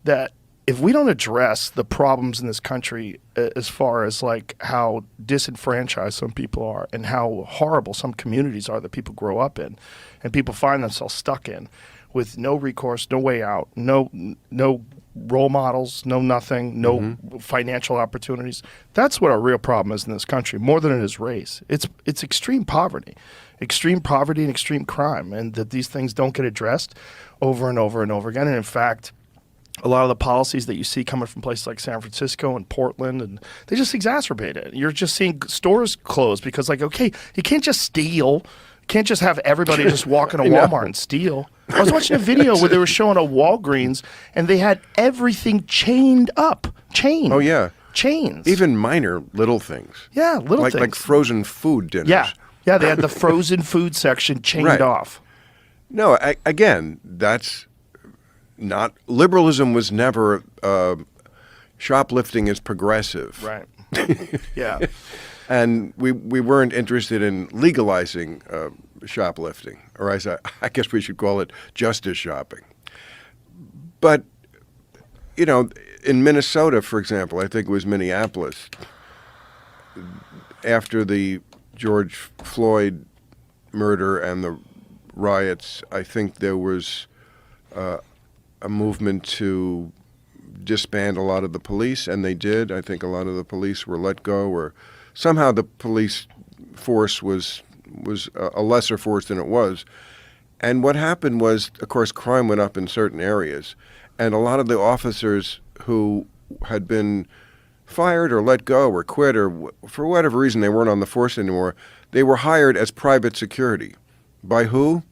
that if we don't address the problems in this country as far as like how disenfranchised some people are and how horrible some communities are that people grow up in and people find themselves stuck in with no recourse, no way out, no role models, no nothing, no financial opportunities. That's what our real problem is in this country, more than it is race. It's extreme poverty and extreme crime, and that these things don't get addressed over and over and over again. And in fact, a lot of the policies that you see coming from places like San Francisco and Portland, and they just exacerbate it. You're just seeing stores close because, like, okay, you can't just steal. You can't just have everybody just walk into Walmart and steal. I was watching a video where they were showing a Walgreens, and they had everything chained up. Chained. Oh, yeah. Chains. Even minor little things. Yeah, little things. Like frozen food dinners. Yeah, they had the frozen food section chained off. No, again, that's not... Liberalism was never... shoplifting is progressive. Right. Yeah. And we weren't interested in legalizing shoplifting, or as I guess we should call it justice shopping. But, you know, in Minnesota, for example, I think it was Minneapolis, after the George Floyd murder and the riots, I think there was a movement to disband a lot of the police, and they did. I think a lot of the police were let go, or somehow the police force was a lesser force than it was. And what happened was, of course, crime went up in certain areas, and a lot of the officers who had been fired or let go or quit, or for whatever reason they weren't on the force anymore, they were hired as private security. By who?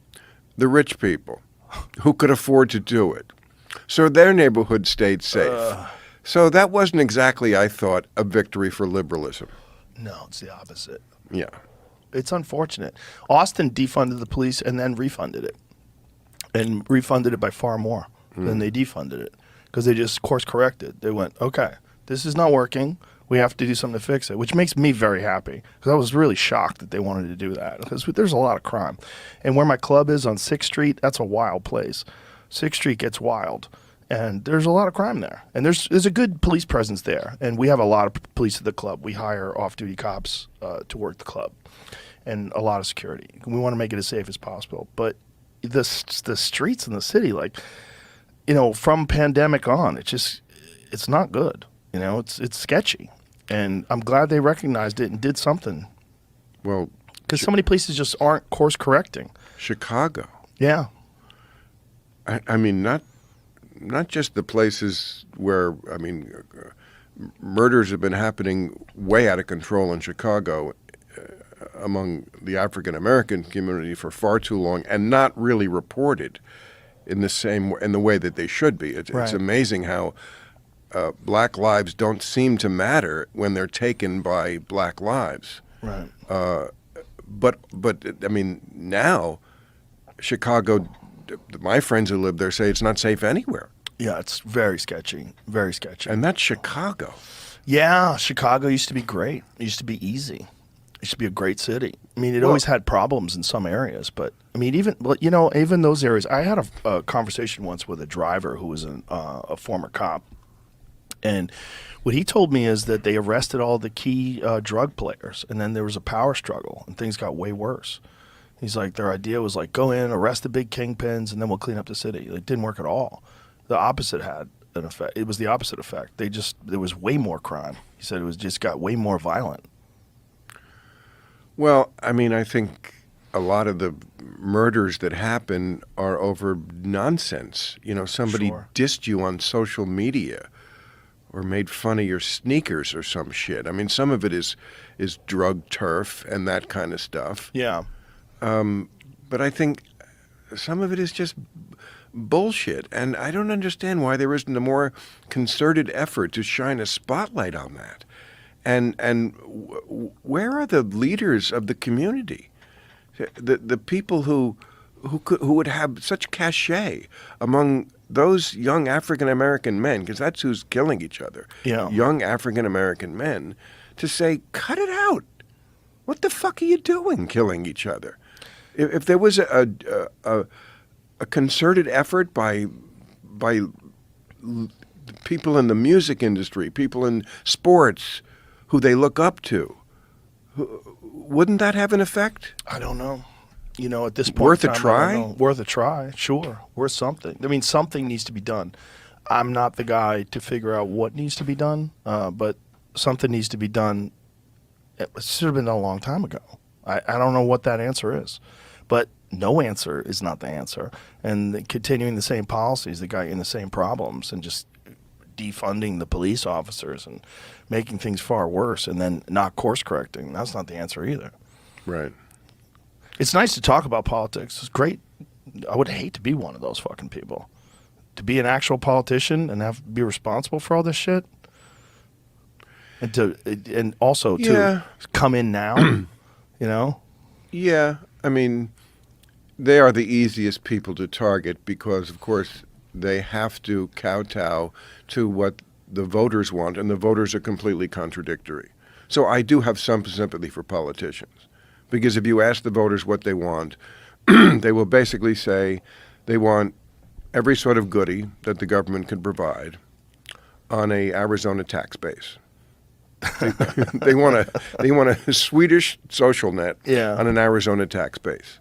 The rich people who could afford to do it. So their neighborhood stayed safe. So that wasn't exactly, I thought, a victory for liberalism. No, it's the opposite. Yeah. It's unfortunate. Austin defunded the police and then refunded it. And refunded it by far more than they defunded it. Because they just course corrected. They went, okay, this is not working. We have to do something to fix it, which makes me very happy. Because I was really shocked that they wanted to do that. Because there's a lot of crime. And where my club is on 6th Street, that's a wild place. 6th Street gets wild. And there's a lot of crime there. And there's a good police presence there. And we have a lot of police at the club. We hire off-duty cops to work the club. And a lot of security. We want to make it as safe as possible. But the streets in the city, like, you know, from pandemic on, it's not good. You know, it's sketchy. And I'm glad they recognized it and did something. Well, because so many places just aren't course correcting. Chicago. Yeah. I mean, not just the places where, I mean, murders have been happening way out of control in Chicago among the African-American community for far too long and not really reported in the way that they should be. It's amazing how black lives don't seem to matter when they're taken by black lives. Right. But I mean, now Chicago, my friends who live there say it's not safe anywhere. Yeah, it's very sketchy, very sketchy. And that's Chicago. Yeah, Chicago used to be great. It used to be easy. It used to be a great city. I mean, it always had problems in some areas, but I mean, even those areas. I had a conversation once with a driver who was a former cop, and what he told me is that they arrested all the key drug players, and then there was a power struggle, and things got way worse. He's like, their idea was like, go in, arrest the big kingpins, and then we'll clean up the city. It didn't work at all. The opposite had an effect. It was the opposite effect. There was way more crime. He said it just got way more violent. Well, I mean, I think a lot of the murders that happen are over nonsense. You know, somebody dissed you on social media or made fun of your sneakers or some shit. I mean, some of it is drug turf and that kind of stuff. Yeah. But I think some of it is just bullshit. And I don't understand why there isn't a more concerted effort to shine a spotlight on that. And where are the leaders of the community? The people who would have such cachet among those young African-American men, because that's who's killing each other. Yeah. Young African-American men, to say, cut it out. What the fuck are you doing killing each other? If there was a concerted effort by people in the music industry, people in sports who they look up to. Wouldn't that have an effect? I don't know. At this point, Worth in a time, try? I don't know. Worth a try, sure. Worth something. I mean, something needs to be done. I'm not the guy to figure out what needs to be done, but something needs to be done. It should have been done a long time ago. I don't know what that answer is, but no answer is not the answer. And continuing the same policies that got you in the same problems, and just defunding the police officers and making things far worse, and then not course correcting, that's not the answer either. Right. It's nice to talk about politics. It's great. I would hate to be one of those fucking people. To be an actual politician and have to be responsible for all this shit. And also to come in now, Yeah, I mean, they are the easiest people to target because, of course, they have to kowtow to what the voters want, and the voters are completely contradictory. So I do have some sympathy for politicians, because if you ask the voters what they want, they will basically say they want every sort of goodie that the government can provide on a Arizona tax base. They want a Swedish social net on an Arizona tax base,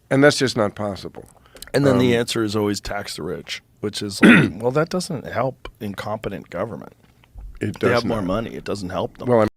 and that's just not possible. And then the answer is always tax the rich, which is like, well, that doesn't help incompetent government. It does they have not. more money. It doesn't help them. Well,